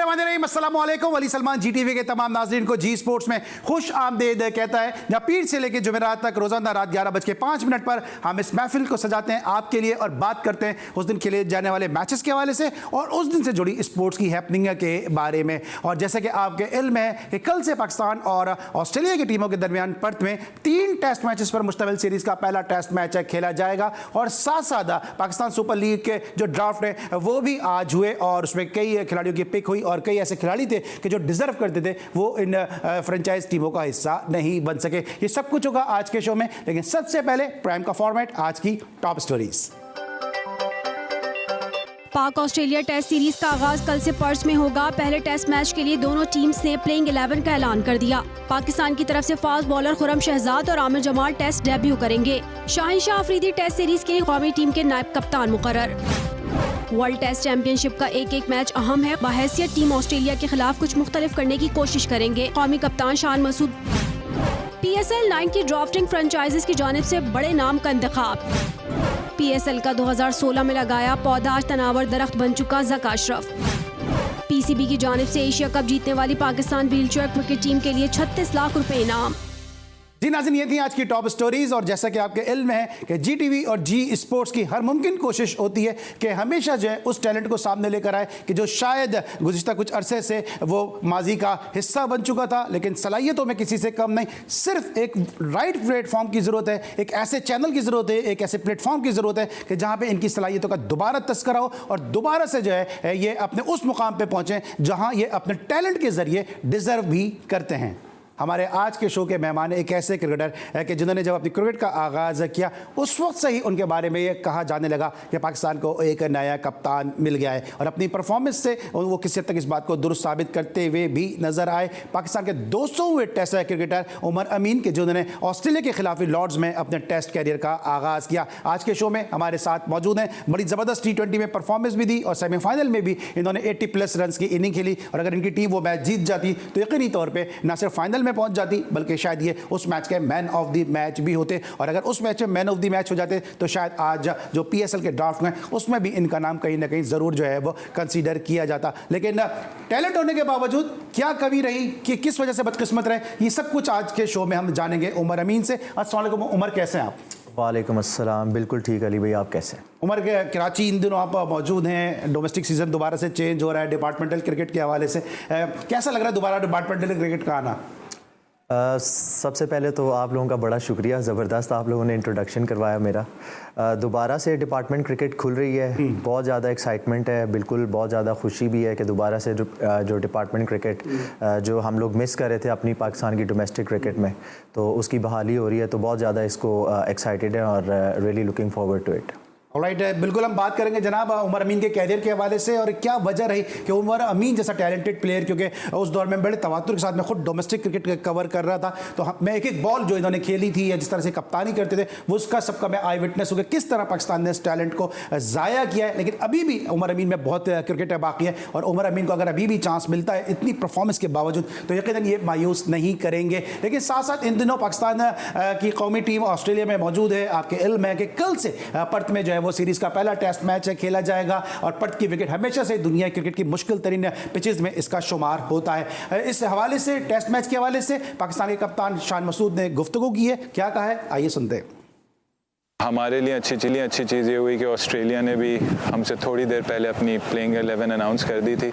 बिस्मिल्लाहिर्रहमानिर्रहीम, अस्सलाम वालेकुम। वली सलमान GTV के तमाम नाज़रीन को जी स्पोर्ट्स में खुश आमदेद कहता है, जहाँ पीर से लेकर जुमेरात तक रोजाना रात 11:05 पर हम इस महफिल को सजाते हैं आपके लिए और बात करते हैं उस दिन खेले जाने वाले मैचेस के हवाले से और उस दिन से जुड़ी स्पोर्ट्स की हैपनिंग के बारे में। और जैसे कि आपके इल्म है कि कल से पाकिस्तान और ऑस्ट्रेलिया की टीमों के दरमियान पर्थ में 3 टेस्ट मैचेस पर मुश्तमिल सीरीज का पहला टेस्ट मैच खेला जाएगा और साथ साथ पाकिस्तान सुपर लीग के जो ड्राफ्ट है वो भी आज हुए और उसमें कई खिलाड़ियों की पिक हुई और कई ऐसे खिलाड़ी थे कि जो डिजर्व करते थे वो इन फ्रेंचाइज टीमों का हिस्सा नहीं बन सके। ये सब कुछ होगा आज के शो में, लेकिन सबसे पहले प्राइम का फॉर्मेट, आज की टॉप स्टोरीज। पाक ऑस्ट्रेलिया टेस्ट सीरीज का आगाज कल से पर्थ में होगा। पहले टेस्ट मैच के लिए दोनों टीम्स ने प्लेइंग 11 का ऐलान कर दिया। पाकिस्तान की तरफ से फास्ट बॉलर खुरम शहजाद और आमिर जमाल टेस्ट डेब्यू करेंगे। शाहिन शाह अफरीदी टेस्ट सीरीज के लिए कौमी टीम के नायब कप्तान मुकर्रर। वर्ल्ड टेस्ट चैंपियनशिप का एक एक मैच अहम है। बहैसियत टीम ऑस्ट्रेलिया के खिलाफ कुछ मुख्तलिफ करने की कोशिश करेंगे। कौमी कप्तान शान मसूद। PSL 9 की ड्राफ्टिंग फ्रेंचाइजीज की जानिब से बड़े नाम का इंतखाब। PSL का 2016 में लगाया पौधा तनावर दरख्त बन चुका ज़का अशरफ। PCB की जानिब से एशिया कप जीतने वाली पाकिस्तान व्हीलचेयर क्रिकेट टीम के लिए 36 लाख रुपए इनाम। जी नाज़रीन, ये थी आज की टॉप स्टोरीज और जैसा कि आपके इल्म है कि GTV और जी स्पोर्ट्स की हर मुमकिन कोशिश होती है कि हमेशा जो है उस टैलेंट को सामने लेकर आए कि जो शायद गुज़िश्ता कुछ अरसे से वो माजी का हिस्सा बन चुका था, लेकिन सलाहियतों में किसी से कम नहीं। सिर्फ एक राइट प्लेटफॉर्म की ज़रूरत है, एक ऐसे चैनल की ज़रूरत है, एक ऐसे प्लेटफॉर्म की ज़रूरत है कि जहाँ पर इनकी सलाहियतों का दोबारा तस्करा हो और दोबारा से जो है ये अपने उस मुकाम पर पहुँचें जहाँ ये अपने टैलेंट के ज़रिए डिज़र्व भी करते हैं। हमारे आज के शो के मेहमान एक ऐसे क्रिकेटर है कि जिन्होंने जब अपनी क्रिकेट का आगाज़ किया उस वक्त से ही उनके बारे में ये कहा जाने लगा कि पाकिस्तान को एक नया कप्तान मिल गया है और अपनी परफॉर्मेंस से वो किसी हद तक इस बात को दुरुस्त साबित करते हुए भी नजर आए। पाकिस्तान के 200वें टेस्ट क्रिकेटर उमर अमीन के जिन्होंने ऑस्ट्रेलिया के खिलाफ लॉर्ड्स में अपने टेस्ट कैरियर का आगाज़ किया, आज के शो में हमारे साथ मौजूद हैं। बड़ी ज़बरदस्त T20 में परफॉर्मेंस भी दी और सेमीफाइनल में भी इन्होंने 80+ रन की इनिंग खेली और अगर इनकी टीम वो मैच जीत जाती तो यकीनी तौर पर न सिर्फ फाइनल में पहुंच जाती बल्कि शायद ये उस मैच के मैन ऑफ द मैच भी होते और अगर उस मैच में मैन ऑफ द मैच हो जाते तो शायद आज जो PSL के ड्राफ्ट में उसमें भी इनका नाम कहीं ना कहीं ज़रूर जो है वो कंसीडर किया जाता। लेकिन टैलेंट होने के बावजूद क्या कमी रही कि किस वजह से बदकिस्मत रहे, ये सब कुछ आज के शो में हम जानेंगे उमर अमीन से। अस्सलाम वालेकुम उमर, कैसे हैं आप? वालेकुम अस्सलाम, बिल्कुल ठीक अली भाई, आप कैसे हैं? उमर के कराची इन दिनों आप मौजूद हैं, डोमेस्टिक सीजन दोबारा से चेंज हो रहा है डिपार्टमेंटल क्रिकेट के हवाले से, कैसा लग रहा है दोबारा डिपार्टमेंटल क्रिकेट का आना? सबसे पहले तो आप लोगों का बड़ा शुक्रिया, ज़बरदस्त आप लोगों ने इंट्रोडक्शन करवाया मेरा। दोबारा से डिपार्टमेंट क्रिकेट खुल रही है, बहुत ज़्यादा एक्साइटमेंट है, बिल्कुल बहुत ज़्यादा खुशी भी है कि दोबारा से जो डिपार्टमेंट क्रिकेट जो हम लोग मिस कर रहे थे अपनी पाकिस्तान की डोमेस्टिक क्रिकेट में, तो उसकी बहाली हो रही है, तो बहुत ज़्यादा इसको एक्साइटेड है और really looking forward to it. Alright, बिल्कुल हम बात करेंगे जनाब उमर अमीन के कैरियर के हवाले से और क्या वजह रही कि उमर अमीन जैसा टैलेंटेड प्लेयर, क्योंकि उस दौर में बड़े तवातुर के साथ मैं खुद डोमेस्टिक क्रिकेट कवर कर रहा था, तो मैं एक एक बॉल जो इन्होंने खेली थी या जिस तरह से कप्तानी करते थे वो उसका सबका मैं आई विटनेस हो गया किस तरह पाकिस्तान ने इस टैलेंट को ज़ाया किया है। लेकिन अभी भी उमर अमीन में बहुत क्रिकेट बाकी है और उमर अमीन को अगर अभी भी चांस मिलता है इतनी परफॉर्मेंस के बावजूद तो यकीनन ये मायूस नहीं करेंगे। लेकिन साथ साथ इन दिनों पाकिस्तान की कौमी टीम ऑस्ट्रेलिया में मौजूद है। आपके इल्म है कि कल से पर्थ में जो है वो सीरीज़ का पहला टेस्ट मैच खेला जाएगा और पर्थ की विकेट हमेशा से दुनिया क्रिकेट की मुश्किल तरीन पिचेस में इसका शुमार होता है। इस हवाले से टेस्ट मैच के हवाले से पाकिस्तान के कप्तान शान मसूद ने गुफ्तगू की है, क्या कहा है आइए सुनते हैं। हमारे लिए अच्छी चीज़ ये हुई कि ऑस्ट्रेलिया ने भी हमसे थोड़ी देर पहले अपनी प्लेइंग 11 अनाउंस कर दी थी,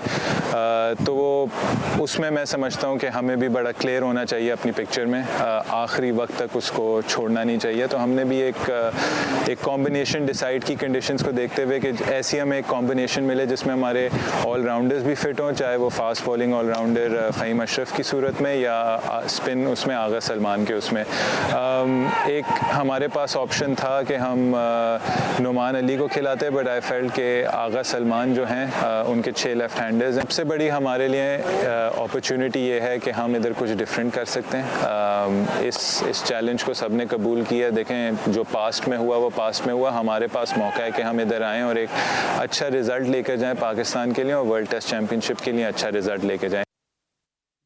तो वो उसमें मैं समझता हूँ कि हमें भी बड़ा क्लियर होना चाहिए अपनी पिक्चर में, आखिरी वक्त तक उसको छोड़ना नहीं चाहिए। तो हमने भी एक कॉम्बिनेशन डिसाइड की कंडीशंस को देखते हुए कि ऐसी हमें एक कॉम्बिनेशन मिले जिसमें हमारे ऑलराउंडर्स भी फिट हों, चाहे वो fast bowling allrounder Faheem Ashraf की सूरत में या स्पिन उसमें आगा सलमान के उसमें। एक हमारे पास ऑप्शन था कि हम नुमान अली को खिलाते, बट आई फेल्ट के आगा सलमान जो हैं उनके 6 लेफ्ट हैंडर्स हैं। सबसे बड़ी हमारे लिए अपॉर्चुनिटी ये है कि हम इधर कुछ डिफरेंट कर सकते हैं। इस चैलेंज को सबने कबूल किया। देखें जो पास्ट में हुआ वो पास्ट में हुआ, हमारे पास मौका है कि हम इधर आएँ और एक अच्छा रिज़ल्ट लेकर जाएँ पाकिस्तान के लिए और वर्ल्ड टेस्ट चैम्पियनशिप के लिए अच्छा रिज़ल्ट लेकर जाएँ।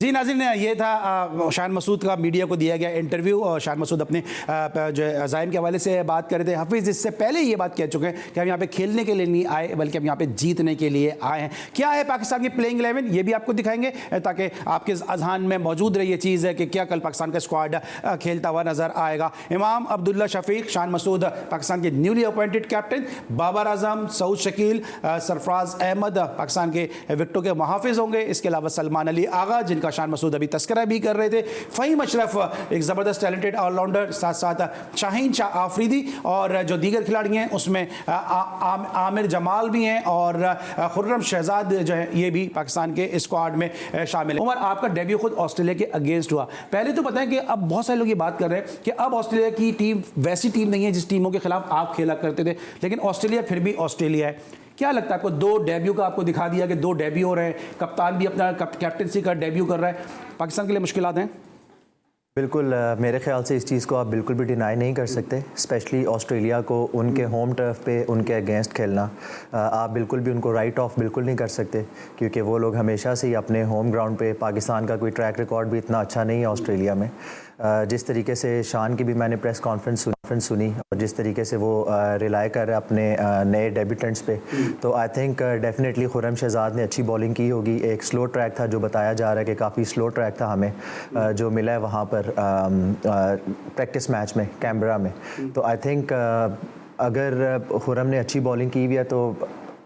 जी नाज़रीन, ये था शान मसूद का मीडिया को दिया गया इंटरव्यू। और शान मसूद अपने जो है अज़ाइम के हवाले से बात कर रहे थे। हफीज़ इससे पहले ये बात कह चुके हैं कि हम यहाँ पे खेलने के लिए नहीं आए, बल्कि हम यहाँ पे जीतने के लिए आए हैं। क्या है पाकिस्तान की प्लेइंग 11, ये भी आपको दिखाएंगे ताकि आपके अजहान में मौजूद रही ये चीज़ है कि क्या कल पाकिस्तान का स्क्वाड खेलता हुआ नज़र आएगा। इमाम अब्दुल्ला शफीक, शान मसूद पाकिस्तान के newly appointed captain, Babar Azam, Saud Shakeel, Sarfaraz Ahmad Pakistan के विकेटों के मुहाफिज होंगे। इसके अलावा सलमान अली आगा, जिनका शान मसूद अभी तस्करा भी कर रहे थे, फ़हीम अशरफ एक ज़बरदस्त टैलेंटेड ऑलराउंडर, साथ साथ शाहीन शाह आफरीदी, और जो दीगर खिलाड़ी हैं उसमें आमिर जमाल भी हैं, और खुर्रम शहजाद जो है ये भी पाकिस्तान के स्क्वाड में शामिल है। उमर, आपका डेब्यू खुद ऑस्ट्रेलिया के अगेंस्ट हुआ। पहले तो पता है कि अब बहुत सारे लोग ये बात कर रहे हैं कि अब ऑस्ट्रेलिया की टीम वैसी टीम नहीं है जिस टीमों के खिलाफ आप खेला करते थे, लेकिन ऑस्ट्रेलिया फिर भी ऑस्ट्रेलिया है। क्या लगता है आपको? 2 डेब्यू का आपको दिखा दिया कि 2 डेब्यू हो रहे हैं, कप्तान भी अपना कैप्टनसी का डेब्यू कर रहा है, पाकिस्तान के लिए मुश्किलात हैं? बिल्कुल, मेरे ख्याल से इस चीज़ को आप बिल्कुल भी डिनाई नहीं कर सकते। स्पेशली ऑस्ट्रेलिया को उनके होम टर्फ पे उनके अगेंस्ट खेलना, आप बिल्कुल भी उनको राइट ऑफ बिल्कुल नहीं कर सकते, क्योंकि वो लोग हमेशा से ही अपने होम ग्राउंड पे, पाकिस्तान का कोई ट्रैक रिकॉर्ड भी इतना अच्छा नहीं है ऑस्ट्रेलिया में। जिस तरीके से शान की भी मैंने प्रेस कॉन्फ्रेंस सुनी और जिस तरीके से वो रिलाई कर रहे अपने नए डेब्यूटेंट्स पे, तो I think definitely Khurram Shahzad ने अच्छी बॉलिंग की होगी। एक स्लो ट्रैक था जो बताया जा रहा है कि काफ़ी स्लो ट्रैक था हमें जो मिला है वहाँ पर प्रैक्टिस मैच में कैनबरा में। तो आई थिंक अगर खुर्रम ने अच्छी बॉलिंग की हुई है तो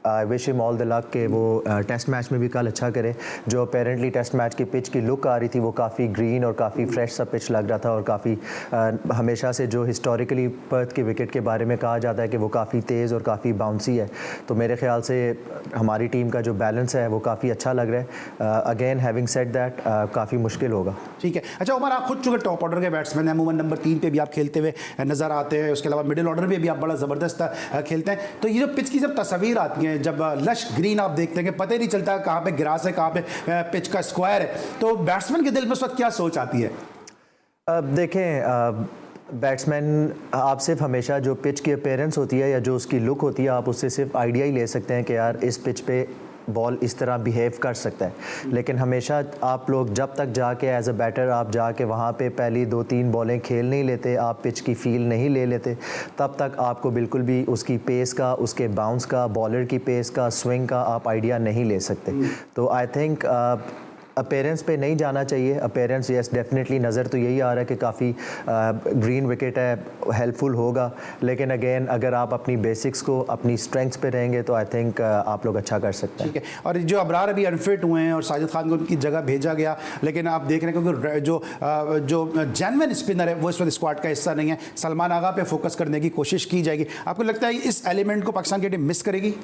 I wish him all the luck कि वो टेस्ट मैच में भी कल अच्छा करे। जो अपेरेंटली टेस्ट मैच की पिच की लुक आ रही थी वो काफ़ी ग्रीन और काफ़ी फ्रेश सा पिच लग रहा था, और काफ़ी हमेशा से जो हिस्टोरिकली पर्थ के विकेट के बारे में कहा जाता है कि वो काफ़ी तेज़ और काफ़ी बाउंसी है, तो मेरे ख्याल से हमारी टीम का जो बैलेंस है वो काफ़ी अच्छा लग रहा है। अगेन हैविंग सेड दैट काफ़ी मुश्किल होगा। ठीक है। अच्छा उमर, आप खुद चूँकि टॉप ऑर्डर के बैट्समैन हैं, अमूमन नंबर 3 पे भी आप खेलते हुए नज़र आते हैं, उसके अलावा मिडिल ऑर्डर में भी आप बड़ा ज़बरदस्त खेलते हैं, तो ये जो पिच की जब तस्वीर आती हैं, जब लश ग्रीन आप देखते हैं कि पता ही नहीं चलता कहाँ पे ग्रास है, कहाँ पे पिच का स्क्वायर है, तो बैट्समैन के दिल में उस वक्त क्या सोच आती है? देखें, बैट्समैन आप सिर्फ हमेशा जो पिच की अपीयरेंस होती है या जो उसकी लुक होती है, आप उससे सिर्फ आइडिया ही ले सकते हैं कि यार इस पिच पे बॉल इस तरह बिहेव कर सकता है। लेकिन हमेशा आप लोग जब तक जाके एज अ बैटर आप जाके वहाँ पे पहली 2-3 बॉलें खेल नहीं लेते, आप पिच की फील नहीं ले लेते, तब तक आपको बिल्कुल भी उसकी पेस का, उसके बाउंस का, बॉलर की पेस का, स्विंग का आप आइडिया नहीं ले सकते। तो आई थिंक अपीयरेंस पे नहीं जाना चाहिए। अपीयरेंस यस डेफिनेटली नज़र तो यही आ रहा है कि काफ़ी ग्रीन विकेट है, हेल्पफुल होगा, लेकिन अगेन अगर आप अपनी बेसिक्स को, अपनी स्ट्रेंथ्स पे रहेंगे तो आई थिंक आप लोग अच्छा कर सकते हैं। ठीक है। और जो अबरार अभी अनफिट हुए हैं और साजिद खान को उनकी जगह भेजा गया, लेकिन आप देख रहे हैं क्योंकि जो जेन्युइन स्पिनर है वो इस वक्त स्क्वाड का हिस्सा नहीं है, सलमान आगा पे फोकस करने की कोशिश की जाएगी। आपको लगता है इस एलिमेंट को पाकिस्तान की टीम मिस करेगी?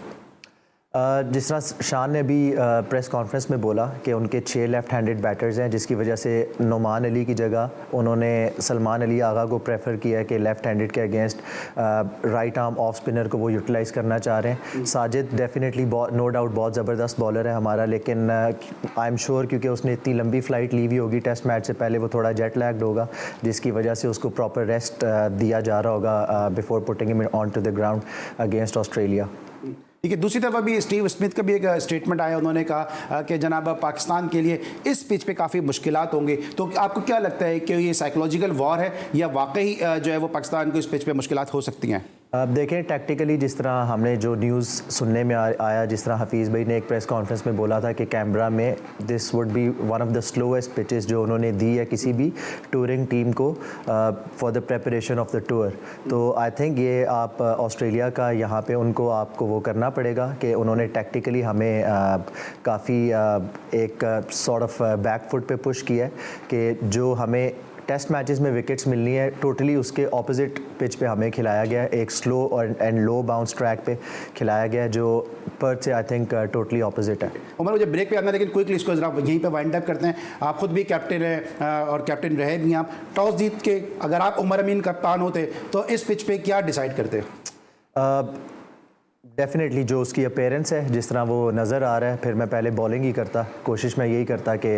जिस तरह शान ने भी प्रेस कॉन्फ्रेंस में बोला कि उनके 6 लेफ़्ट हैंडेड बैटर्स हैं, जिसकी वजह से नुमान अली की जगह उन्होंने सलमान अली आगा को प्रेफर किया है कि लेफ़्ट हैंडेड के against right arm off spinner को वो यूटिलाइज़ करना चाह रहे हैं। साजिद डेफिनेटली नो डाउट बहुत ज़बरदस्त बॉलर है हमारा, लेकिन आई एम श्योर क्योंकि उसने इतनी लंबी फ़्लाइट ली हुई होगी टेस्ट मैच से पहले, वो थोड़ा जेट लैग्ड होगा, जिसकी वजह से उसको प्रॉपर रेस्ट दिया जा रहा होगा before putting him on to the ground against Australia. ठीक है। दूसरी तरफ अभी स्टीव स्मिथ का भी एक स्टेटमेंट आया, उन्होंने कहा कि जनाब पाकिस्तान के लिए इस पिच पे काफ़ी मुश्किलात होंगी, तो आपको क्या लगता है कि ये साइकोलॉजिकल वॉर है या वाकई जो है वो पाकिस्तान को इस पिच पे मुश्किलात हो सकती हैं? अब देखें, टैक्टिकली जिस तरह हमने जो न्यूज़ सुनने में आया, जिस तरह हफीज़ भाई ने एक प्रेस कॉन्फ्रेंस में बोला था कि कैनबरा में this would be one of the slowest pitches जो उन्होंने दी है किसी भी टूरिंग टीम को for the preparation of the tour. तो आई थिंक ये आप ऑस्ट्रेलिया का यहाँ पे उनको आपको वो करना पड़ेगा कि उन्होंने टैक्टिकली हमें काफ़ी एक सॉर्ट ऑफ बैक फुट पे पुश किया है कि जो हमें टेस्ट मैचेस में विकेट्स मिलनी है टोटली उसके ऑपोजिट पिच पे हमें खिलाया गया है, एक स्लो और एंड लो बाउंस ट्रैक पे खिलाया गया है जो पर्थ से आई थिंक टोटली ऑपोजिट है। उमर, मुझे ब्रेक पे आना, लेकिन क्विकली इसको जरा यहीं पे वाइंड अप करते हैं। आप खुद भी कैप्टन हैं और कैप्टन रहे भी, आप टॉस जीत के अगर आप उमर अमीन कप्तान होते तो इस पिच पे क्या डिसाइड करते? डेफिनेटली जो उसकी अपीयरेंस है, जिस तरह वो नज़र आ रहा है, फिर मैं पहले बॉलिंग ही करता, कोशिश मैं यही करता कि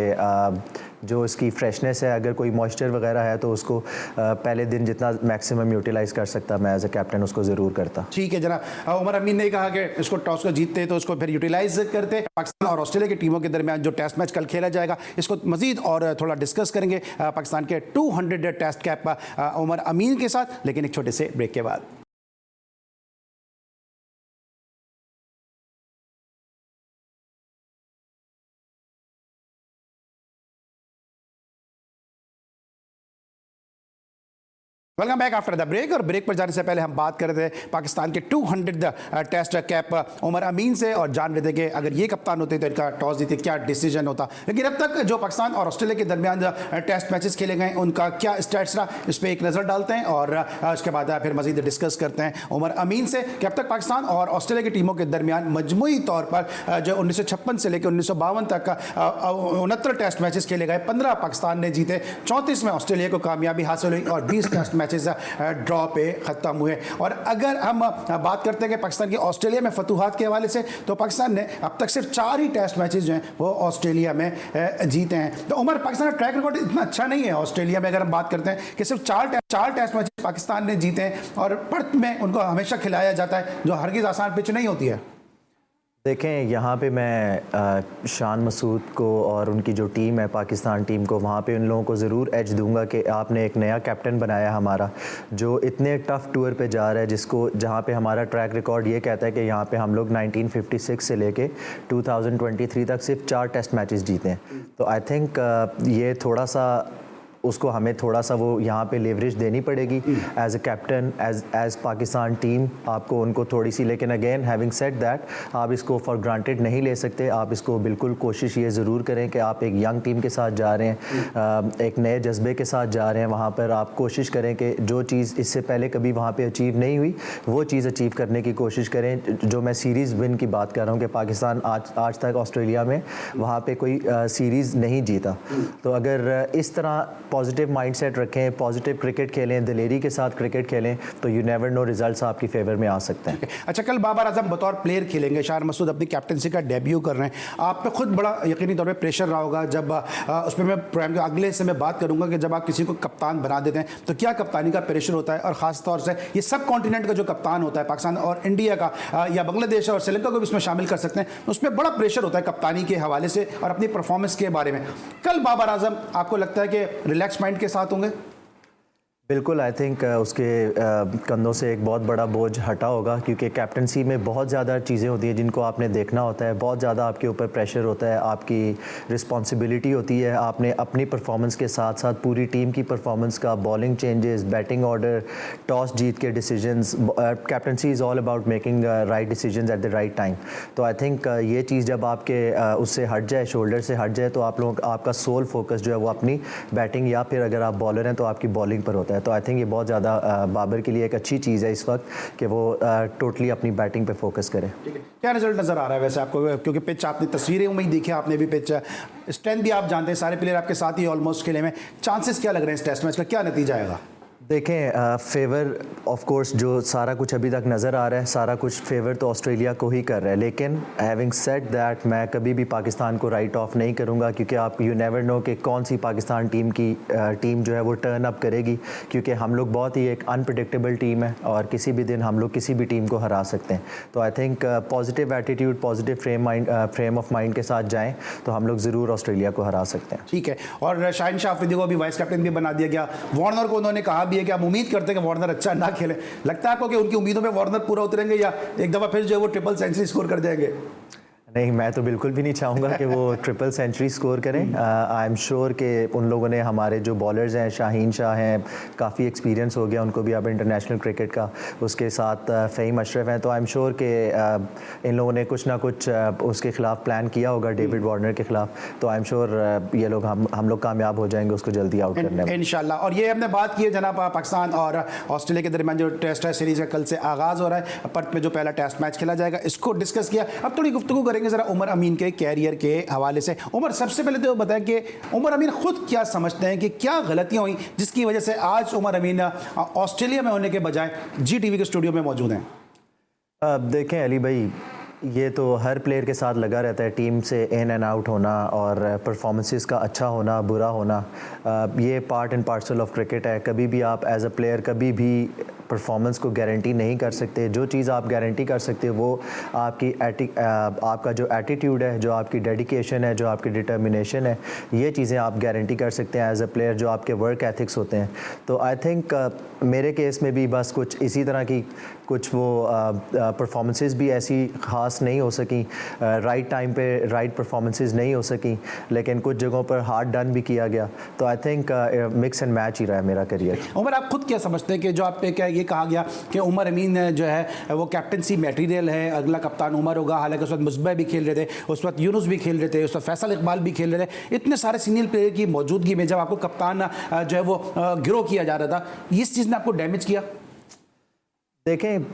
जो इसकी फ्रेशनेस है, अगर कोई मॉइस्चर वगैरह है तो उसको पहले दिन जितना मैक्सिमम यूटिलाइज़ कर सकता, मैं एज ए कैप्टन उसको ज़रूर करता। ठीक है जनाब, उमर अमीन ने कहा कि इसको टॉस को जीतते तो उसको फिर यूटिलाइज करते। पाकिस्तान और ऑस्ट्रेलिया की टीमों के दरमियान जो टेस्ट मैच कल खेला जाएगा इसको मजीद और थोड़ा डिस्कस करेंगे पाकिस्तान के 200 टेस्ट कैप उमर अमीन के साथ, लेकिन एक छोटे से ब्रेक के बाद। Welcome back after the break. और ब्रेक पर जाने से पहले हम बात कर रहे थे पाकिस्तान के 200 टेस्ट कैप उमर अमीन से और जान रहे थे कि अगर ये कप्तान होते तो इनका टॉस जीते क्या डिसीजन होता। लेकिन अब तक जो पाकिस्तान और ऑस्ट्रेलिया के दरमियान टेस्ट मैचेस खेले गए उनका क्या स्टैट्स रहा, इस पर एक नज़र डालते हैं और उसके बाद फिर मजीद डिस्कस करते हैं उमर अमीन से कि अब तक पाकिस्तान और ऑस्ट्रेलिया की टीमों के दरमियान मजमूई तौर पर जो 1956 से लेकर 1952 तक 69 टेस्ट मैचेस खेले गए, 15 पाकिस्तान ने जीते, 34 में ऑस्ट्रेलिया को कामयाबी हासिल हुई और 20 टेस्ट मैचेस ड्रॉ पे ख़त्म हुए। और अगर हम बात करते हैं कि पाकिस्तान की ऑस्ट्रेलिया में फतूहात के हवाले से, तो पाकिस्तान ने अब तक सिर्फ 4 ही टेस्ट मैचेस जो हैं वो ऑस्ट्रेलिया में जीते हैं। तो उमर, पाकिस्तान का ट्रैक रिकॉर्ड इतना अच्छा नहीं है ऑस्ट्रेलिया में। अगर हम बात करते हैं कि सिर्फ 4 टेस्ट मैचेस पाकिस्तान ने जीते हैं और पर्थ में उनको हमेशा खिलाया जाता है, जो हरगिज़ आसान पिच नहीं होती है। देखें, यहाँ पे मैं शान मसूद को और उनकी जो टीम है पाकिस्तान टीम को, वहाँ पे उन लोगों को ज़रूर एज दूंगा कि आपने एक नया कैप्टन बनाया हमारा, जो इतने टफ़ टूर पे जा रहा है, जिसको जहाँ पे हमारा ट्रैक रिकॉर्ड ये कहता है कि यहाँ पे हम लोग 1956 से लेके 2023 तक सिर्फ 4 टेस्ट मैचेस जीते हैं। तो आई थिंक ये थोड़ा सा उसको हमें थोड़ा सा वो यहाँ पे लेवरेज देनी पड़ेगी as a captain, as Pakistan team, आपको उनको थोड़ी सी। लेकिन अगेन हैविंग सेड दैट, आप इसको फॉर ग्रांटेड नहीं ले सकते। आप इसको बिल्कुल कोशिश ये ज़रूर करें कि आप एक यंग टीम के साथ जा रहे हैं, एक नए जज्बे के साथ जा रहे हैं। वहाँ पर आप कोशिश करें कि जो चीज़ इससे पहले कभी वहाँ पर अचीव नहीं हुई वो चीज़ अचीव करने की कोशिश करें। जो मैं सीरीज़ विन की बात कर रहा हूँ कि पाकिस्तान आज तक ऑस्ट्रेलिया में वहाँ पर कोई सीरीज़ नहीं जीता। तो अगर इस तरह पॉजिटिव माइंडसेट रखें, पॉजिटिव क्रिकेट खेलें, दिलेरी के साथ क्रिकेट खेलें, तो यू नेवर नो, रिजल्ट्स आपकी फेवर में आ सकते हैं। अच्छा, कल बाबर आजम बतौर प्लेयर खेलेंगे, शान मसूद अपनी कैप्टनसी का डेब्यू कर रहे हैं। आप पे खुद बड़ा यकीनी तौर पे प्रेशर रहा होगा जब उसमें मैं प्रोग्राम के अगले हिस्से में बात करूंगा कि जब आप किसी को कप्तान बना देते हैं तो क्या कप्तानी का प्रेशर होता है, और ख़ास तौर से ये सब कॉन्टिनेंट का जो कप्तान होता है, पाकिस्तान और इंडिया का या बांग्लादेश और श्रीलंका को भी इसमें शामिल कर सकते हैं, उसमें बड़ा प्रेशर होता है कप्तानी के हवाले से और अपनी परफॉर्मेंस के बारे में। कल बाबर आजम आपको लगता है कि रिलैक्स माइंड के साथ होंगे? बिल्कुल, आई थिंक उसके कंधों से एक बहुत बड़ा बोझ हटा होगा, क्योंकि कैप्टनसी में बहुत ज़्यादा चीज़ें होती हैं जिनको आपने देखना होता है, बहुत ज़्यादा आपके ऊपर प्रेशर होता है, आपकी रिस्पॉन्सिबिलिटी होती है। आपने अपनी परफॉर्मेंस के साथ साथ पूरी टीम की परफॉर्मेंस का, bowling changes, batting order, toss जीत के decisions, captaincy is all about making right decisions at the right time. तो आई थिंक ये चीज़ जब आपके उससे हट जाए, शोल्डर से हट जाए, तो आप लोग आपका सोल फोकस जो है वो अपनी बैटिंग या फिर अगर आप बॉलर हैं तो आपकी बॉलिंग पर होता है। तो आई थिंक ये बहुत ज़्यादा बाबर के लिए एक अच्छी चीज़ है इस वक्त कि वो टोटली अपनी बैटिंग पे फोकस करे। क्या रिजल्ट नज़र आ रहा है वैसे आपको, क्योंकि पिच आपने तस्वीरें में ही देखी, आपने भी पिच स्ट्रेंथ भी आप जानते हैं, सारे प्लेयर आपके साथ ही ऑलमोस्ट खेले में, चांसेस क्या लग रहे हैं इस टेस्ट मैच का, क्या नतीजा आएगा? देखें, फेवर ऑफ कोर्स जो सारा कुछ अभी तक नज़र आ रहा है, सारा कुछ फेवर तो ऑस्ट्रेलिया को ही कर रहा है। लेकिन हैविंग सेड दैट, मैं कभी भी पाकिस्तान को राइट ऑफ नहीं करूंगा, क्योंकि आप यू नेवर नो कि कौन सी पाकिस्तान टीम जो है वो टर्न अप करेगी, क्योंकि हम लोग बहुत ही एक अनप्रडिक्टेबल टीम है और किसी भी दिन हम लोग किसी भी टीम को हरा सकते हैं। तो I think positive attitude, positive frame of mind के साथ जाएँ तो हम लोग ज़रूर ऑस्ट्रेलिया को हरा सकते हैं। ठीक है, और शाहिन शाह अफरीदी को अभी वाइस कैप्टन भी बना दिया गया। वार्नर को उन्होंने कहा भी है कि आप उम्मीद करते हैं कि वार्नर अच्छा ना खेले। लगता है आपको कि उनकी उम्मीदों में वार्नर पूरा उतरेंगे या एक दफ़ा फिर जो है वो ट्रिपल सेंचुरी स्कोर कर जाएंगे? नहीं, मैं तो बिल्कुल भी नहीं चाहूँगा कि वो ट्रिपल सेंचुरी स्कोर करें। आई एम श्योर कि उन लोगों ने, हमारे जो बॉलर्स हैं, शाहीन शाह हैं, काफ़ी एक्सपीरियंस हो गया उनको भी अब इंटरनेशनल क्रिकेट का, उसके साथ फ़हीम अशरफ हैं। तो आई एम श्योर कि इन लोगों ने कुछ ना कुछ उसके ख़िलाफ़ प्लान किया होगा, डेविड वार्नर के ख़िलाफ़। तो आई एम श्योर ये लोग हम लोग कामयाब हो जाएंगे उसको जल्दी आउट करने में इंशाल्लाह। और ये हमने बात की है जनाब, पाकिस्तान और ऑस्ट्रेलिया के दरमियान जो टेस्ट है सीरीज़ का कल से आगाज़ हो रहा है, पर्थ में जो पहला टेस्ट मैच खेला जाएगा, इसको डिस्कस किया। अब थोड़ी गुफ्तगू करेंगे ज़रा उमर अमीन के कैरियर के हवाले से। उमर, सबसे पहले तो बताएं कि उमर अमीन खुद क्या समझते हैं कि क्या गलतियां हुई जिसकी वजह से आज उमर अमीन ऑस्ट्रेलिया में होने के बजाय GTV के स्टूडियो में मौजूद हैं? देखें अली भाई, ये तो हर प्लेयर के साथ लगा रहता है, टीम से इन एंड आउट होना और परफॉर्मेंसेस का अच्छा होना बुरा होना, ये part and parcel of cricket है। कभी भी आप एज अ प्लेयर कभी भी परफॉर्मेंस को गारंटी नहीं कर सकते। जो चीज़ आप गारंटी कर सकते हो वो आपका जो एटीट्यूड है, जो आपकी डेडिकेशन है, जो आपकी डिटर्मिनेशन है, ये चीज़ें आप गारंटी कर सकते हैं एज अ प्लेयर, जो आपके वर्क एथिक्स होते हैं। तो आई थिंक मेरे केस में भी बस कुछ इसी तरह की कुछ वो परफॉर्मेंसेस भी ऐसी ख़ास नहीं हो सकी, राइट टाइम पे राइट परफॉर्मेंसेस नहीं हो सकी, लेकिन कुछ जगहों पर हार्ड डन भी किया गया। तो I think mix and match ही रहा है मेरा करियर। उमर, आप खुद क्या समझते हैं कि जो आप पे क्या ये कहा गया कि उमर अमीन जो है वो कैप्टनसी मटेरियल है, अगला कप्तान उमर होगा, हालांकि उस वक्त मुस्बह भी खेल रहे थे, उस वक्त यूनुस भी खेल रहे थे, उस वक्त फैसल इकबाल भी खेल रहे थे, इतने सारे सीनियर प्लेयर की मौजूदगी में जब आपको कप्तान जो है वो गिरो किया जा रहा था, इस चीज़ ने आपको डैमेज किया? देखें,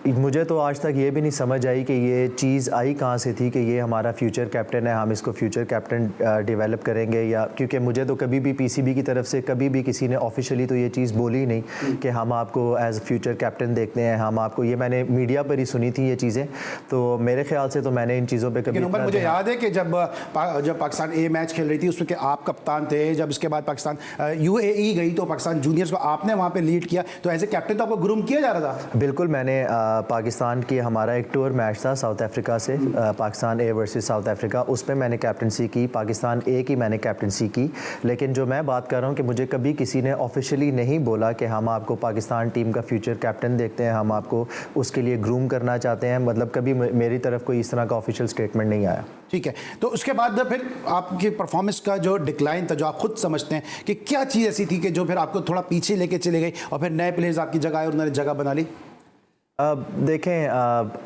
मुझे तो आज तक ये भी नहीं समझ आई कि ये चीज़ आई कहाँ से थी कि ये हमारा फ्यूचर कैप्टन है, हम इसको फ्यूचर कैप्टन डेवलप करेंगे, या क्योंकि मुझे तो कभी भी पीसीबी की तरफ से कभी भी किसी ने ऑफिशियली तो ये चीज़ बोली नहीं कि हम आपको एज फ्यूचर कैप्टन देखते हैं, हम आपको, ये मैंने मीडिया पर ही सुनी थी ये चीज़ें। तो मेरे ख्याल से तो मैंने इन चीज़ों पर कभी, मुझे याद है कि जब पाकिस्तान ए मैच खेल रही थी उसमें आप कप्तान थे, जब इसके बाद पाकिस्तान UAE गई तो पाकिस्तान जूनियर्स को आपने वहाँ पर लीड किया, तो एज ए कैप्टन तो आपको ग्रूम किया जा रहा था? बिल्कुल, मैंने पाकिस्तान की, हमारा एक टूर मैच था साउथ अफ्रीका से, Pakistan A versus south Africa, उसमें मैंने कैप्टनसी की, पाकिस्तान ए की मैंने कैप्टनसी की। लेकिन जो मैं बात कर रहा हूँ कि मुझे कभी किसी ने ऑफिशियली नहीं बोला कि हम आपको पाकिस्तान टीम का फ्यूचर कैप्टन देखते हैं, हम आपको उसके लिए ग्रूम करना चाहते हैं, मतलब कभी मेरी तरफ कोई इस तरह का ऑफिशियल स्टेटमेंट नहीं आया। ठीक है, तो उसके बाद फिर आपकी परफॉर्मेंस का जो डिक्लाइन था, जो आप खुद समझते हैं कि क्या चीज़ ऐसी थी कि जो फिर आपको थोड़ा पीछे लेके चले गई और फिर नए प्लेयर्स आपकी जगह आए और उन्होंने जगह बना ली? देखें,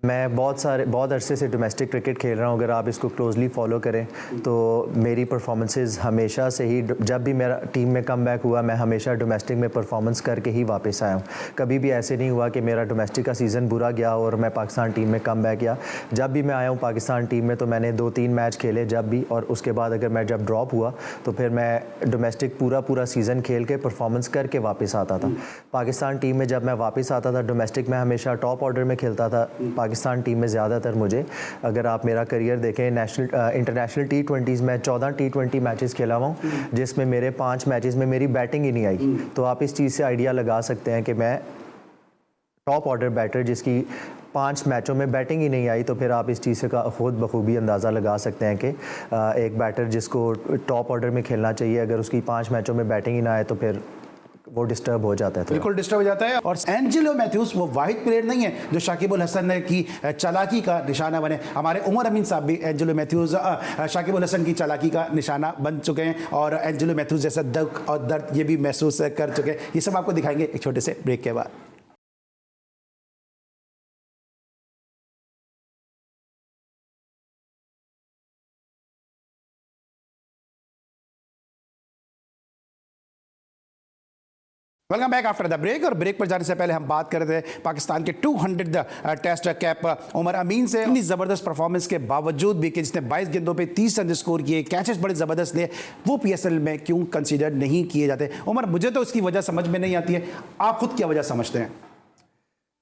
मैं बहुत अरसे से डोमेस्टिक क्रिकेट खेल रहा हूँ। अगर आप इसको क्लोजली फॉलो करें तो मेरी परफॉर्मेंसेस हमेशा से ही, जब भी मेरा टीम में कम बैक हुआ, मैं हमेशा डोमेस्टिक में परफॉर्मेंस करके ही वापस आया हूँ। कभी भी ऐसे नहीं हुआ कि मेरा डोमेस्टिक का सीज़न बुरा गया और मैं पाकिस्तान टीम में कम बैक किया। जब भी मैं आया हूँ पाकिस्तान टीम में तो मैंने 2-3 मैच खेले जब भी, और उसके बाद अगर मैं जब ड्रॉप हुआ तो फिर मैं डोमेस्टिक पूरा सीज़न खेल के परफॉर्मेंस करके वापस आता था। पाकिस्तान टीम में जब मैं वापस आता था, डोमेस्टिक में हमेशा टॉप ऑर्डर में खेलता था। पाकिस्तान टीम में ज़्यादातर मुझे, अगर आप मेरा करियर देखें, इंटरनेशनल T20s में 14 T20 मैचेस खेला हुआ हूँ, जिसमें मेरे 5 मैचेस में मेरी बैटिंग ही नहीं आई। तो आप इस चीज़ से आइडिया लगा सकते हैं कि मैं टॉप ऑर्डर बैटर जिसकी 5 मैचों में बैटिंग ही नहीं आई, तो फिर आप इस चीज़ से खुद बखूबी अंदाज़ा लगा सकते हैं कि एक बैटर जिसको टॉप ऑर्डर में खेलना चाहिए, अगर उसकी 5 मैचों में बैटिंग ही ना आए तो फिर वो डिस्टर्ब हो जाता है। बिल्कुल डिस्टर्ब हो जाता है। और एंजेलो मैथ्यूज वो वाहिद प्लेयर नहीं है जो शाकिब अल हसन की चालाकी का निशाना बने। हमारे उमर अमीन साहब भी एंजेलो मैथ्यूज शाकिब अल हसन की चालाकी का निशाना बन चुके हैं और एंजेलो मैथ्यूज जैसा दुख और दर्द ये भी महसूस कर चुके हैं। ये सब आपको दिखाएंगे एक छोटे से ब्रेक के बाद। Welcome back after the break. और ब्रेक पर जाने से पहले हम बात कर रहे थे पाकिस्तान के 200 टेस्ट कैप उमर अमीन से। इतनी ज़बरदस्त परफॉर्मेंस के बावजूद भी कि जिसने 22 गेंदों पे 30 रन स्कोर किए, कैचेस बड़े ज़बरदस्त लिए, वो PSL में क्यों कंसीडर नहीं किए जाते? उमर, मुझे तो उसकी वजह समझ में नहीं आती है, आप खुद क्या वजह समझते हैं?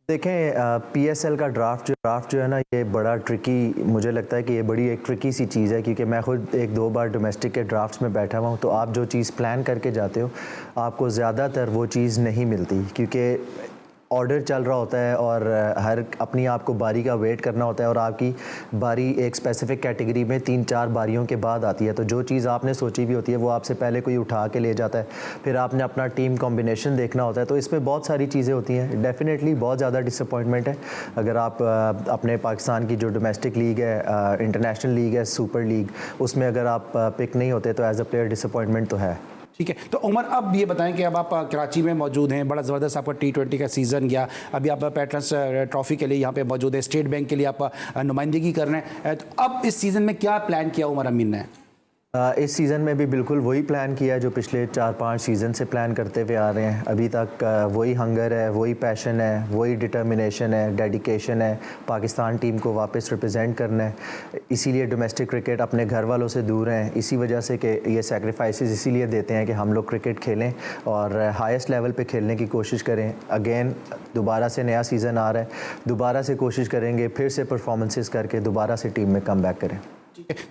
देखें, PSL का ड्राफ्ट जो है ना, ये बड़ा ट्रिकी, मुझे लगता है कि ये बड़ी एक ट्रिकी सी चीज़ है, क्योंकि मैं खुद 1-2 बार डोमेस्टिक के ड्राफ्ट्स में बैठा हुआ हूँ। तो आप जो चीज़ प्लान करके जाते हो, आपको ज़्यादातर वो चीज़ नहीं मिलती, क्योंकि ऑर्डर चल रहा होता है और हर अपनी आपको बारी का वेट करना होता है, और आपकी बारी एक स्पेसिफिक कैटेगरी में 3-4 बारियों के बाद आती है। तो जो चीज़ आपने सोची हुई होती है वो आपसे पहले कोई उठा के ले जाता है, फिर आपने अपना टीम कॉम्बिनेशन देखना होता है। तो इसमें बहुत सारी चीज़ें होती हैं। डेफिनेटली बहुत ज़्यादा डिसअपॉइंटमेंट है। अगर आप अपने पाकिस्तान की जो डोमेस्टिक लीग है, इंटरनेशनल लीग है, सुपर लीग, उसमें अगर आप पिक नहीं होते तो एज अ प्लेयर डिसअपॉइंटमेंट तो है। ठीक है, तो उमर अब ये बताएं कि अब आप कराची में मौजूद हैं, बड़ा ज़बरदस्त आपका T20 का सीज़न गया, अभी आप पैट्रन्स ट्रॉफी के लिए यहाँ पे मौजूद है, स्टेट बैंक के लिए आप नुमाइंदगी कर रहे हैं, तो अब इस सीज़न में क्या प्लान किया उमर अमीन ने? इस सीज़न में भी बिल्कुल वही प्लान किया है जो पिछले 4-5 सीज़न से प्लान करते हुए आ रहे हैं। अभी तक वही हंगर है, वही पैशन है, वही डिटर्मिनेशन है, डेडिकेशन है, पाकिस्तान टीम को वापस रिप्रेजेंट करना है। इसीलिए डोमेस्टिक क्रिकेट अपने घर वालों से दूर हैं, इसी वजह से कि ये सैक्रिफाइसेस इसीलिए देते हैं कि हम लोग क्रिकेट खेलें और हाईएस्ट लेवल पे खेलने की कोशिश करें। अगेन दोबारा से नया सीज़न आ रहा है, दोबारा से कोशिश करेंगे फिर से परफॉर्मेंसेस करके दोबारा से टीम में कम बैक करें।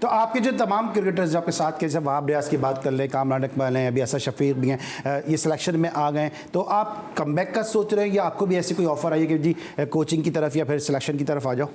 तो आपके जो तमाम क्रिकेटर्स जो आपके साथ के, जब वहाब रियाज की बात कर लें, कामरान इकबाल हैं, अभी असद शफीक भी हैं, ये सिलेक्शन में आ गए, तो आप कमबैक का सोच रहे हैं या आपको भी ऐसी कोई ऑफर आई है कि जी कोचिंग की तरफ या फिर सिलेक्शन की तरफ आ जाओ?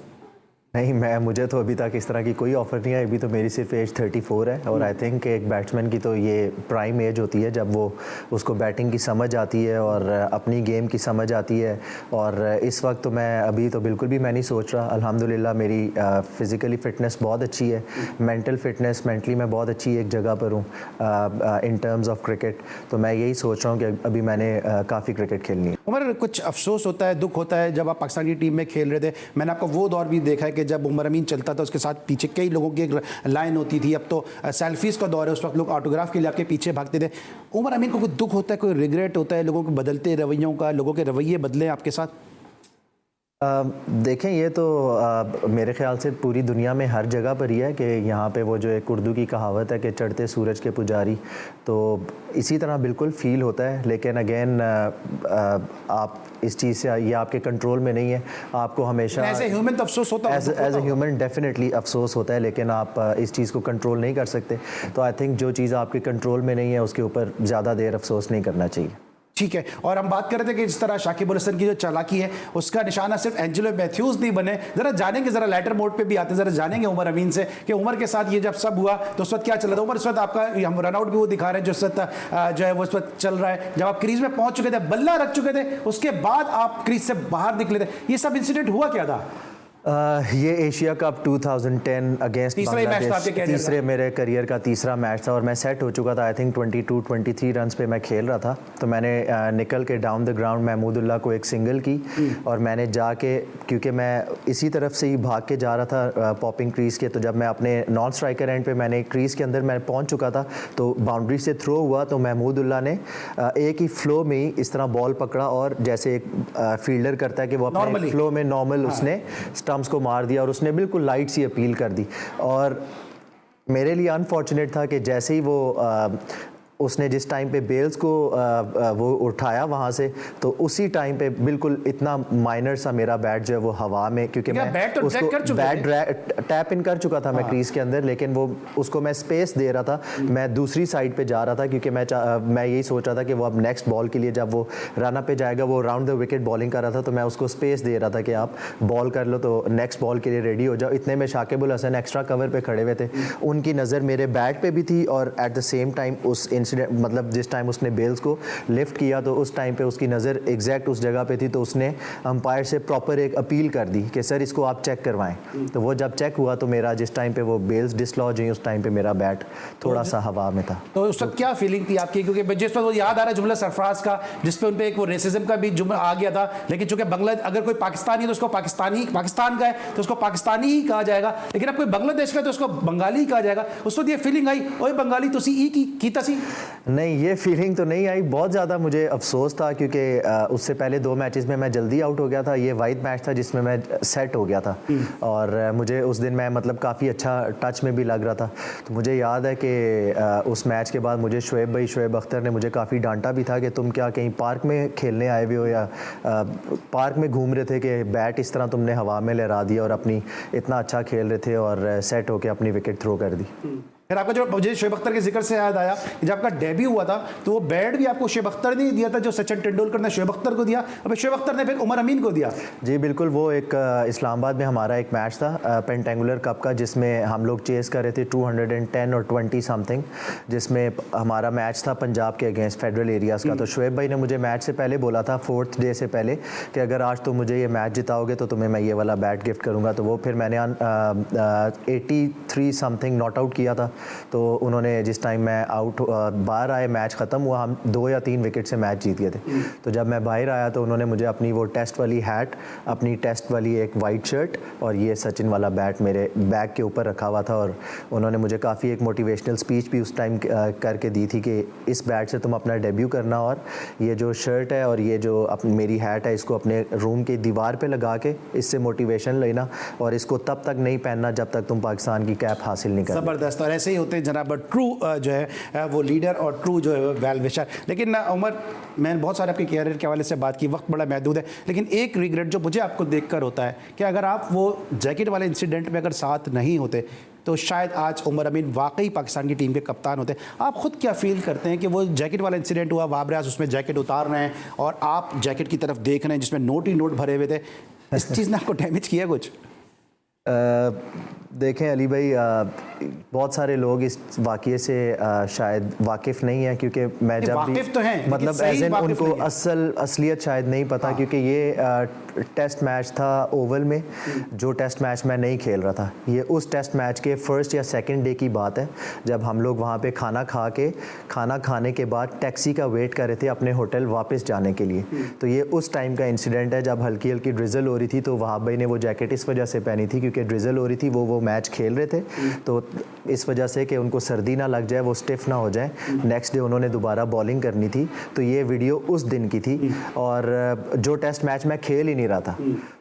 नहीं, मुझे तो अभी तक इस तरह की कोई ऑफ़र नहीं आई। अभी तो मेरी सिर्फ एज 34 है और आई थिंक एक बैट्समैन की तो ये प्राइम एज होती है जब वो उसको बैटिंग की समझ आती है और अपनी गेम की समझ आती है। और इस वक्त तो मैं अभी तो बिल्कुल भी मैं नहीं सोच रहा। अल्हम्दुलिल्लाह मेरी फ़िज़िकली फ़िटनेस बहुत अच्छी है, मेंटल फ़िटनेस मेंटली मैं बहुत अच्छी एक जगह पर हूँ इन टर्म्स ऑफ क्रिकेट। तो मैं यही सोच रहा हूँ कि अभी मैंने काफ़ी क्रिकेट खेलनी है। उमर, कुछ अफसोस होता है, दुख होता है जब आप पाकिस्तान की टीम में खेल रहे थे? मैंने आपको वो दौर भी देखा है कि जब उमर अमीन चलता था उसके साथ पीछे कई लोगों की एक लाइन होती थी। अब तो सेल्फीज़ का दौर है, उस वक्त लोग ऑटोग्राफ के लिए आपके पीछे भागते थे। उमर अमीन को कोई दुख होता है, कोई रिग्रेट होता है लोगों के बदलते रवैयों का, लोगों के रवैये बदले आपके साथ? देखें, ये तो मेरे ख्याल से पूरी दुनिया में हर जगह पर ही है कि यहाँ पे वो जो एक उर्दू की कहावत है कि चढ़ते सूरज के पुजारी, तो इसी तरह बिल्कुल फ़ील होता है। लेकिन अगेन आप इस चीज़ से, ये आपके कंट्रोल में नहीं है। आपको हमेशा एज ए ह्यूमन तो अफसोस होता है, एज ए ह्यूमन डेफिनेटली अफसोस होता है, लेकिन आप इस चीज़ को कंट्रोल नहीं कर सकते। तो आई थिंक जो चीज़ आपके कंट्रोल में नहीं है उसके ऊपर ज़्यादा देर अफसोस नहीं करना चाहिए। ठीक है। और हम बात कर रहे थे कि जिस तरह शाकिब अल हसन की जो चालाकी है उसका निशाना सिर्फ एंजेलो मैथ्यूज नहीं बने। जरा जानेंगे, जरा लाइटर मोड पे भी आते हैं, जरा जानेंगे उमर अमीन से कि उमर के साथ ये जब सब हुआ तो उस वक्त क्या चल रहा था। उमर, इस वक्त आपका हम रन आउट भी वो दिखा रहे हैं जो इस वक्त जो है वो इस वक्त चल रहा है। जब आप क्रीज में पहुंच चुके थे, बल्ला रख चुके थे, उसके बाद आप क्रीज से बाहर निकले थे, ये सब इंसिडेंट हुआ क्या था? ये एशिया कप 2010 अगेंस्ट बांग्लादेश, तीसरे मेरे करियर का तीसरा मैच था और मैं सेट हो चुका था। आई थिंक 22-23 रन्स पे मैं खेल रहा था। तो मैंने निकल के डाउन द ग्राउंड महमूदुल्लाह को एक सिंगल की और मैंने जाके, क्योंकि मैं इसी तरफ से ही भाग के जा रहा था पॉपिंग क्रीज के, तो जब मैं अपने नॉन स्ट्राइकर एंड पे मैंने क्रीज के अंदर मैं पहुंच चुका था तो बाउंड्री से थ्रो हुआ, तो महमूदुल्लाह ने एक ही फ्लो में ही इस तरह बॉल पकड़ा और जैसे एक फील्डर करता है कि वो अपने फ्लो में नॉर्मल उसने स्टम्प्स को मार दिया और उसने बिल्कुल लाइट सी अपील कर दी। और मेरे लिए अनफॉर्चुनेट था कि जैसे ही वो उसने जिस टाइम पे बेल्स को वो उठाया वहाँ से, तो उसी टाइम पे बिल्कुल इतना माइनर सा मेरा बैट जो है वो हवा में, क्योंकि मैं उसको बैट टैप इन कर चुका था मैं क्रीज के अंदर, लेकिन वो उसको मैं स्पेस दे रहा था। मैं दूसरी साइड पे जा रहा था क्योंकि मैं यही सोच रहा था कि वो अब नेक्स्ट बॉल के लिए जब वो रन अप पे जाएगा, वो राउंड द विकेट बॉलिंग कर रहा था, तो मैं उसको स्पेस दे रहा था कि आप बॉल कर लो तो नेक्स्ट बॉल के लिए रेडी हो जाओ। इतने में शाकिब अल हसन एक्स्ट्रा कवर पे खड़े हुए थे, उनकी नज़र मेरे बैट पे भी थी और एट द सेम टाइम उस मतलब जिस टाइम उसने बेल्स को लिफ्ट किया तो उस टाइम पे उसकी नज़र एग्जैक्ट उस जगह पे थी, तो उसने अंपायर से प्रॉपर एक अपील कर दी कि सर इसको आप चेक करवाएं। तो वो जब चेक हुआ तो मेरा जिस टाइम पे वो बेल्स डिसलॉज हुई उस टाइम पे मेरा बैट थोड़ा सा हवा में था। तो उस वक्त क्या फीलिंग थी आपकी? क्योंकि जिस वक्त वो याद आ रहा है जुमला सरफराज का, जिस पे उन पे एक वो रेसिज्म का भी जुमला आ गया था, लेकिन चूंकि बांग्लादेश, अगर कोई पाकिस्तानी है तो उसको पाकिस्तान का है तो उसको पाकिस्तानी ही कहा जाएगा, लेकिन अब कोई बांग्लादेश का है तो उसको बंगाली ही कहा जाएगा। उस वक्त ये फीलिंग आई, ओए बंगाली तुसी ई की तसी? नहीं, ये फीलिंग तो नहीं आई। बहुत ज़्यादा मुझे अफसोस था क्योंकि उससे पहले 2 मैचेस में मैं जल्दी आउट हो गया था। ये वाइड मैच था जिसमें मैं सेट हो गया था और मुझे उस दिन मैं मतलब काफ़ी अच्छा टच में भी लग रहा था। तो मुझे याद है कि उस मैच के बाद मुझे शोएब अख्तर ने मुझे काफ़ी डांटा भी था कि तुम क्या कहीं पार्क में खेलने आए हुए हो या पार्क में घूम रहे थे कि बैट इस तरह तुमने हवा में लहरा दिया और अपनी इतना अच्छा खेल रहे थे और सेट होकर अपनी विकेट थ्रो कर दी। फिर आपका जो मुझे शोएब अख्तर के जिक्र से याद आया, जब आपका डेब्यू हुआ था तो वो बैट भी आपको शोएब अख्तर ने दिया था, जो सचिन तेंदुलकर ने शोएब अख्तर को दिया, अब शोएब अख्तर ने फिर उमर अमीन को दिया। जी बिल्कुल, वो एक इस्लामाबाद में हमारा एक मैच था पेंटेंगुलर कप का, जिसमें हम लोग चेस कर रहे थे 210 और 20 समथिंग, जिसमें हमारा मैच था पंजाब के अगेंस्ट फेडरल एरियाज़ का। तो शोएब भाई ने मुझे मैच से पहले बोला था, 4th डे से पहले, कि अगर आज तुम मुझे ये मैच जिताओगे तो तुम्हें मैं ये वाला बैट गिफ्ट करूँगा। तो वो फिर मैंने 83 समथिंग नॉट आउट किया था तो उन्होंने जिस टाइम मैं आउट बाहर आए, मैच ख़त्म हुआ, हम 2 या 3 विकेट से मैच जीत गए थे। तो जब मैं बाहर आया तो उन्होंने मुझे अपनी वो टेस्ट वाली हैट, अपनी टेस्ट वाली एक वाइट शर्ट और ये सचिन वाला बैट मेरे बैग के ऊपर रखा हुआ था, और उन्होंने मुझे काफ़ी एक मोटिवेशनल स्पीच भी उस टाइम करके दी थी कि इस बैट से तुम अपना डेब्यू करना, और ये जो शर्ट है और ये जो मेरी हैट है इसको अपने रूम की दीवार पे लगा के इससे मोटिवेशन लेना, और इसको तब तक नहीं पहनना जब तक तुम पाकिस्तान की कैप हासिल नहीं कर। ज़बरदस्त। और ऐसे ही होते हैं जनाब ट्रू जो है वो लीडर और ट्रू जो है वेल विशर। लेकिन उमर, मैंने बहुत सारे आपके कैरियर के हवाले से बात की, वक्त बड़ा महदूद है, लेकिन एक रिग्रेट जो मुझे आपको देखकर होता है कि अगर आप वो जैकेट वाले इंसिडेंट में अगर साथ नहीं होते तो शायद आज उमर अमीन वाकई पाकिस्तान की टीम के कप्तान होते। आप खुद क्या फील करते हैं कि वो जैकेट वाला इंसिडेंट हुआ, वहाब रियाज उसमें जैकेट उतार रहे हैं और आप जैकेट की तरफ देख रहे हैं जिसमें नोट ही नोट भरे हुए थे, इस चीज़ ने आपको डैमेज किया कुछ? देखें अली भाई, बहुत सारे लोग इस वाक़े से शायद वाकिफ़ नहीं है, क्योंकि मैं जब भी वाकिफ़ तो हैं, मतलब एज एन उनको असलियत शायद नहीं पता, क्योंकि ये टेस्ट मैच था ओवल में, जो टेस्ट मैच मैं नहीं खेल रहा था। ये उस टेस्ट मैच के फर्स्ट या सेकंड डे की बात है, जब हम लोग वहाँ पे खाना खाने के बाद टैक्सी का वेट कर रहे थे अपने होटल वापस जाने के लिए। तो ये उस टाइम का इंसिडेंट है जब हल्की हल्की ड्रिजल हो रही थी, तो वहाब भाई ने वो जैकेट इस वजह से पहनी थी क्योंकि ड्रिजल हो रही थी, वो मैच खेल रहे थे, तो इस वजह से कि उनको सर्दी ना लग जाए, वो स्टिफ ना हो जाए, नेक्स्ट डे उन्होंने दोबारा बॉलिंग करनी थी। तो ये वीडियो उस दिन की थी, और जो टेस्ट मैच मैं खेल ही नहीं रहा था,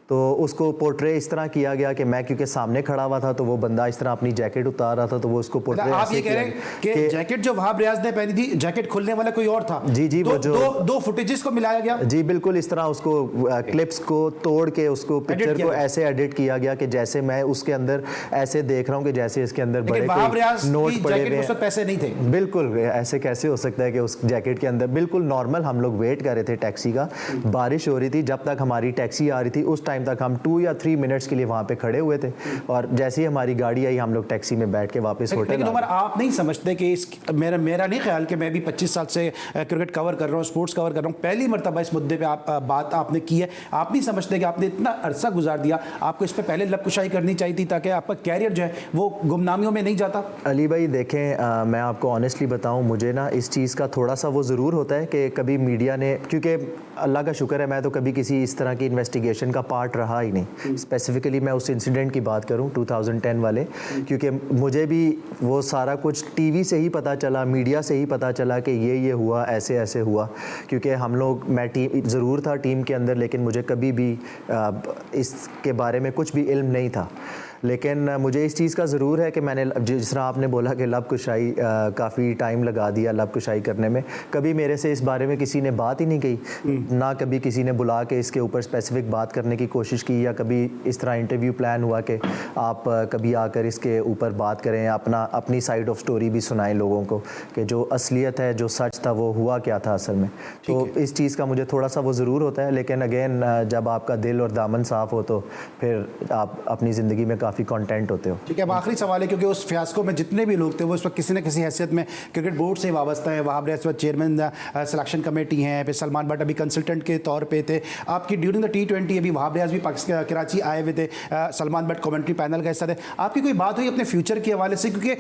तो उसको पोर्ट्रे इस तरह किया गया कि मैं क्योंकि सामने खड़ा हुआ था, तो वो बंदा इस तरह अपनी जैकेट उतार रहा था, तो वो उसको पोर्ट्रे। आप ये कह रहे हैं कि जैकेट जो वहाब रियाज ने पहनी थी, जैकेट खुलने वाला कोई और था? जी, वो जो दो फुटेजेस को मिलाया गया। जी बिल्कुल, इस तरह उसको क्लिप्स को तोड़ के उसको पिक्चर को ऐसे एडिट किया गया कि जैसे मैं उसके अंदर ऐसे देख रहा हूँ कि जैसे इसके अंदर बड़े नोट पड़े हुए हैं। पैसे नहीं थे। बिल्कुल, ऐसे कैसे हो सकता है कि उस जैकेट के अंदर बिल्कुल नॉर्मल हम लोग वेट कर रहे थे टैक्सी का, बारिश हो रही थी, जब तक हमारी टैक्सी आ रही थी उस टाइम तक हम 2 या 3 मिनट्स के लिए वहाँ पे खड़े हुए थे, और जैसे ही हमारी गाड़ी आई हम लोग टैक्सी में बैठ के वापस होटल। लेकिन उमर, आप नहीं समझते कि मेरा नहीं ख्याल कि मैं भी 25 साल से क्रिकेट कवर कर रहा हूँ, स्पोर्ट्स कवर कर रहा हूँ, पहली मरतबा इस मुद्दे पे बात आपने की है। आप नहीं समझते कि आपने इतना अरसा गुजार दिया, आपको इस पर पहले लबकुशाई करनी चाहिए थी ताकि आपका कैरियर जो है वो गुमनामियों में नहीं जाता? अली भाई देखें, मैं आपको ऑनेस्टली बताऊं, मुझे ना इस चीज़ का थोड़ा सा वो ज़रूर होता है कि कभी मीडिया ने, क्योंकि अल्लाह का शुक्र है मैं तो कभी किसी इस तरह की इन्वेस्टिगेशन का पार्ट रहा ही नहीं। स्पेसिफिकली मैं उस इंसिडेंट की बात करूं 2010 वाले, क्योंकि मुझे भी वो सारा कुछ टीवी से ही पता चला, मीडिया से ही पता चला कि ये हुआ, ऐसे ऐसे हुआ, क्योंकि हम लोग, मैं टीम ज़रूर था टीम के अंदर, लेकिन मुझे कभी भी इसके बारे में कुछ भी इल्म नहीं था। लेकिन मुझे इस चीज़ का ज़रूर है कि मैंने, जिस तरह आपने बोला कि लब कुशाई, काफ़ी टाइम लगा दिया लब कुशाई करने में, कभी मेरे से इस बारे में किसी ने बात ही नहीं की, ना कभी किसी ने बुला के इसके ऊपर स्पेसिफिक बात करने की कोशिश की, या कभी इस तरह इंटरव्यू प्लान हुआ कि आप कभी आकर इसके ऊपर बात करें, अपनी साइड ऑफ स्टोरी भी सुनाएं लोगों को कि जो असलियत है, जो सच था, वो हुआ क्या था असल में। तो इस चीज़ का मुझे थोड़ा सा वो ज़रूर होता है, लेकिन अगेन जब आपका दिल और दामन साफ़ हो तो फिर आप अपनी ज़िंदगी में काफ़ी कंटेंट होते हो। ठीक है, अब आखिरी सवाल है, क्योंकि उस फियास्को में जितने भी लोग थे वो इस वक्त किसी न किसी हैसियत में क्रिकेट बोर्ड से वाबस्ता है। Wahab Riaz chairman selection committee हैं, फिर सलमान बट अभी कंसल्टेंट के तौर पे थे आपकी ड्यूरिंग द T20। अभी वहाब रियाज भी पाकिस्तान कराची आए हुए थे, सलमान बट कमेंट्री पैनल का हिस्सा थे। आपकी कोई बात हुई अपने फ्यूचर के हवाले से? क्योंकि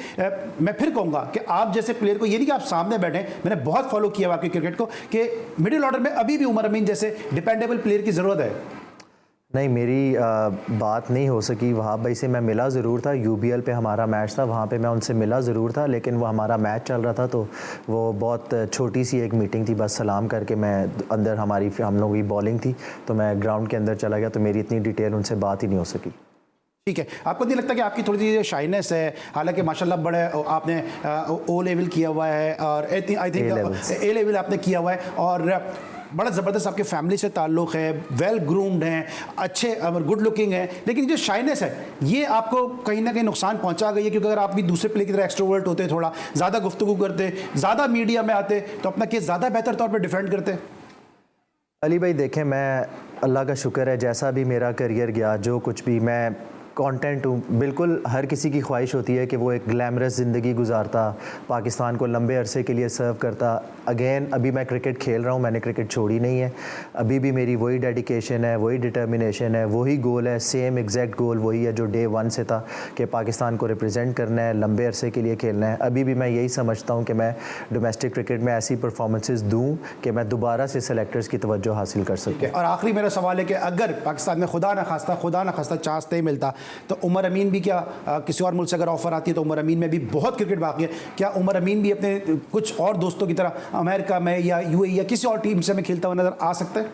मैं फिर कहूँगा कि आप जैसे प्लेयर को, ये नहीं कि आप सामने बैठे, मैंने बहुत फॉलो किया आपकी क्रिकेट को, कि मिडिल ऑर्डर में अभी भी उमर अमीन जैसे डिपेंडेबल प्लेयर की ज़रूरत है। नहीं, मेरी बात नहीं हो सकी वहाब भाई से। मैं मिला ज़रूर था, UBL पे हमारा मैच था, वहाँ पे मैं उनसे मिला ज़रूर था, लेकिन वो हमारा मैच चल रहा था, तो वो बहुत छोटी सी एक मीटिंग थी, बस सलाम करके मैं अंदर, हम लोगों की बॉलिंग थी, तो मैं ग्राउंड के अंदर चला गया, तो मेरी इतनी डिटेल उनसे बात ही नहीं हो सकी। ठीक है, आपको नहीं लगता कि आपकी थोड़ी सी शाइनेस है? हालांकि माशाल्लाह बड़े आपने O लेवल किया हुआ है, और आई थिंक A लेवल आपने किया हुआ है, और बड़ा ज़बरदस्त आपके फैमिली से ताल्लुक़ है, वेल ग्रूम्ड हैं, अच्छे गुड लुकिंग हैं, लेकिन जो शाइनेस है ये आपको कहीं ना कहीं नुकसान पहुंचा गई है? क्योंकि अगर आप भी दूसरे प्लेयर की तरह एक्सट्रोवर्ट होते, थोड़ा ज़्यादा गुफ्तगू करते, ज़्यादा मीडिया में आते, तो अपना केस ज़्यादा बेहतर तौर पर डिफेंड करते। अली भाई देखें, मैं, अल्लाह का शुक्र है, जैसा भी मेरा करियर गया, जो कुछ भी, मैं कंटेंट हूँ। बिल्कुल हर किसी की ख्वाहिश होती है कि वो एक ग्लैमरस ज़िंदगी गुजारता, पाकिस्तान को लंबे अरसे के लिए सर्व करता। अगेन अभी मैं क्रिकेट खेल रहा हूँ, मैंने क्रिकेट छोड़ी नहीं है। अभी भी मेरी वही डेडिकेशन है, वही डिटर्मिनेशन है, वही गोल है, सेम एग्जैक्ट गोल वही है जो डे 1 से था कि पाकिस्तान को रिप्रेजेंट करना है, लंबे अरसे के लिए खेलना है। अभी भी मैं यही समझता हूँ कि मैं डोमेस्टिक क्रिकेट में ऐसी परफॉर्मेंसेस दूँ कि मैं दोबारा से सेलेक्टर्स की तवज्जो हासिल कर सकूँ। और आखिरी मेरा सवाल है कि अगर पाकिस्तान में खुदा ना खास्ता चांस नहीं मिलता तो उमर अमीन भी क्या किसी और मुल्क से अगर ऑफर आती है तो उमर अमीन में भी बहुत क्रिकेट बाकी है, क्या उमर अमीन भी अपने कुछ और दोस्तों की तरह अमेरिका में या यूएई या किसी और टीम से में खेलता हुआ नजर आ सकता है?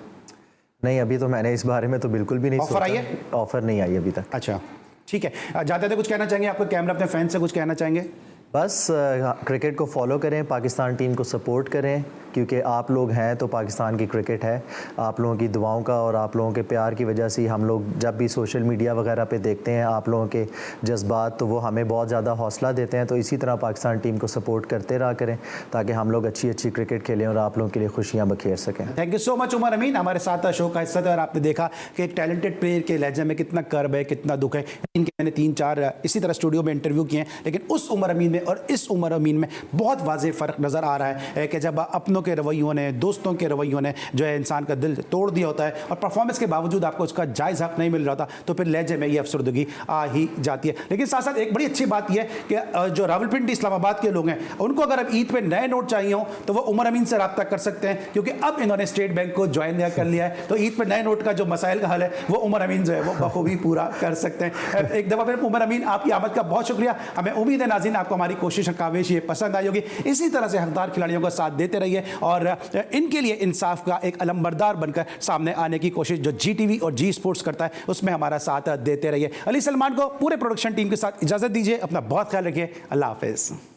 नहीं, अभी तो मैंने इस बारे में तो बिल्कुल भी नहीं ऑफर आई है? ऑफर नहीं आई अभी तक। अच्छा ठीक है, जाते थे कुछ कहना चाहेंगे आपको कैमरा अपने फैन से कुछ कहना चाहेंगे? बस क्रिकेट को फॉलो करें, पाकिस्तान टीम को सपोर्ट करें, क्योंकि आप लोग हैं तो पाकिस्तान की क्रिकेट है। आप लोगों की दुआओं का और आप लोगों के प्यार की वजह से हम लोग जब भी सोशल मीडिया वगैरह पे देखते हैं आप लोगों के जज्बात, तो वो हमें बहुत ज़्यादा हौसला देते हैं। तो इसी तरह पाकिस्तान टीम को सपोर्ट करते रहा करें ताकि हम लोग अच्छी अच्छी क्रिकेट खेलें और आप लोगों के लिए खुशियाँ बखेर सकें। Thank you so much Umar Amin, हमारे साथ शो का हिस्सा था और आपने देखा कि एक टैलेंटेड प्लेयर के लहजे में कितना कर्ब है, कितना दुख है। इनके मैंने 3-4 इसी तरह स्टूडियो में इंटरव्यू किए हैं, लेकिन उस उमर अमीन में और इस उमर अमीन में बहुत वाज़ेह फ़र्क नज़र आ रहा है कि जब अपनों के रवैयों ने, दोस्तों के रवैयों ने जो है इंसान का दिल तोड़ दिया होता है और परफॉर्मेंस के बावजूद आपको उसका जायज़ हक नहीं मिल रहा था, तो फिर लहजे में ये अफसरदगी आ ही जाती है। लेकिन साथ साथ एक बड़ी अच्छी बात यह है कि जो रावलपिंडी इस्लामाबाद के लोग हैं उनको अगर अब ईद पे नए नोट चाहिए हो तो वो उमर अमीन से रब्ता कर सकते हैं, क्योंकि अब इन्होंने स्टेट बैंक को ज्वाइन कर लिया है। तो ईद पे नए नोट का जो मसाइल का हल है वो उमर अमीन जो है वो बखूबी पूरा कर सकते हैं। एक दफ़ा फिर उमर अमीन, आपकी आमद का बहुत शुक्रिया। हमें उम्मीद है नाज़रीन आपको हमारी कोशिश काविश ये पसंद आई होगी। इसी तरह से हकदार खिलाड़ियों का साथ देते रहिए और इनके लिए इंसाफ का एक अलंबरदार बनकर सामने आने की कोशिश जो GTV और जी स्पोर्ट्स करता है उसमें हमारा साथ देते रहिए। अली सलमान को पूरे प्रोडक्शन टीम के साथ इजाज़त दीजिए। अपना बहुत ख्याल रखिए। अल्लाह हाफिज़।